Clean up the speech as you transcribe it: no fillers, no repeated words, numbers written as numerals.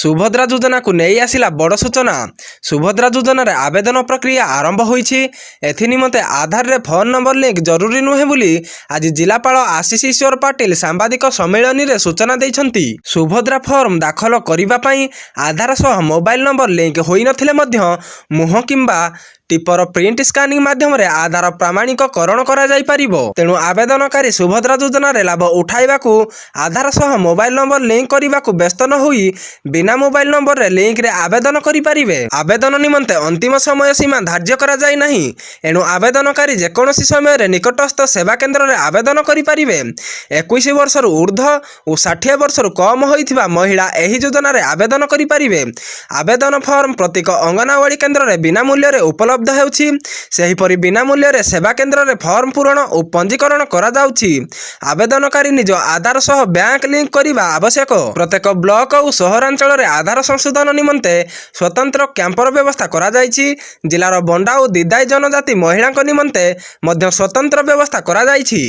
ସୁଭଦ୍ରା ଯୋଜନାକୁ ନେଇ ଆସିଲା ବଡ଼ ସୂଚନା। ସୁଭଦ୍ରା ଯୋଜନାରେ ଆବେଦନ ପ୍ରକ୍ରିୟା ଆରମ୍ଭ ହୋଇଛି। ଏଥିନିମନ୍ତେ ଆଧାରରେ ଫୋନ୍ ନମ୍ବର ଲିଙ୍କ ଜରୁରୀ ନୁହେଁ ବୋଲି ଆଜି ଜିଲ୍ଲାପାଳ ଆଶିଷ ଈଶ୍ୱର ପାଟିଲ ସାମ୍ବାଦିକ ସମ୍ମିଳନୀରେ ସୂଚନା ଦେଇଛନ୍ତି। ସୁଭଦ୍ରା ଫର୍ମ ଦାଖଲ କରିବା ପାଇଁ ଆଧାର ସହ ମୋବାଇଲ ନମ୍ବର ଲିଙ୍କ ହୋଇନଥିଲେ ମଧ୍ୟ ମୁହଁ କିମ୍ବା ଟିପର ପ୍ରିଣ୍ଟ ସ୍କାନିଂ ମାଧ୍ୟମରେ ଆଧାର ପ୍ରମାଣିକକରଣ କରାଯାଇପାରିବ। ତେଣୁ ଆବେଦନକାରୀ ସୁଭଦ୍ରା ଯୋଜନାରେ ଲାଭ ଉଠାଇବାକୁ ଆଧାର ସହ ମୋବାଇଲ ନମ୍ବର ଲିଙ୍କ କରିବାକୁ ବ୍ୟସ୍ତ ନ ହୋଇ ବିନା ମୋବାଇଲ ନମ୍ବରରେ ଲିଙ୍କରେ ଆବେଦନ କରିପାରିବେ। ଆବେଦନ ନିମନ୍ତେ ଅନ୍ତିମ ସମୟ ସୀମା ଧାର୍ଯ୍ୟ କରାଯାଇ ନାହିଁ। ଏଣୁ ଆବେଦନକାରୀ ଯେକୌଣସି ସମୟରେ ନିକଟସ୍ଥ ସେବା କେନ୍ଦ୍ରରେ ଆବେଦନ କରିପାରିବେ। 21 ବର୍ଷରୁ ଉର୍ଦ୍ଧ୍ୱ ଓ 60 ବର୍ଷରୁ କମ୍ ହୋଇଥିବା ମହିଳା ଏହି ଯୋଜନାରେ ଆବେଦନ କରିପାରିବେ। ଆବେଦନ ଫର୍ମ ପ୍ରତ୍ୟେକ ଅଙ୍ଗନୱାଡି କେନ୍ଦ୍ରରେ ବିନା ମୂଲ୍ୟରେ ଉପଲବ୍ଧ ହେଉଛି। ସେହିପରି ବିନା ମୂଲ୍ୟରେ ସେବା କେନ୍ଦ୍ରରେ ଫର୍ମ ପୂରଣ ଓ ପଞ୍ଜୀକରଣ କରାଯାଉଛି। ଆବେଦନକାରୀ ନିଜ ଆଧାର ସହ ବ୍ୟାଙ୍କ ଲିଙ୍କ କରିବା ଆବଶ୍ୟକ। ପ୍ରତ୍ୟେକ ବ୍ଲକ ଓ ସହରାଞ୍ଚଳରେ ଆଧାର ସଂଶୋଧନ ନିମନ୍ତେ ସ୍ୱତନ୍ତ୍ର କ୍ୟାମ୍ପର ବ୍ୟବସ୍ଥା କରାଯାଇଛି। ଜିଲ୍ଲାର ବଣ୍ଡା ଓ ଦିଦାଇ ଜନଜାତି ମହିଳାଙ୍କ ନିମନ୍ତେ ମଧ୍ୟ ସ୍ୱତନ୍ତ୍ର ବ୍ୟବସ୍ଥା କରାଯାଇଛି।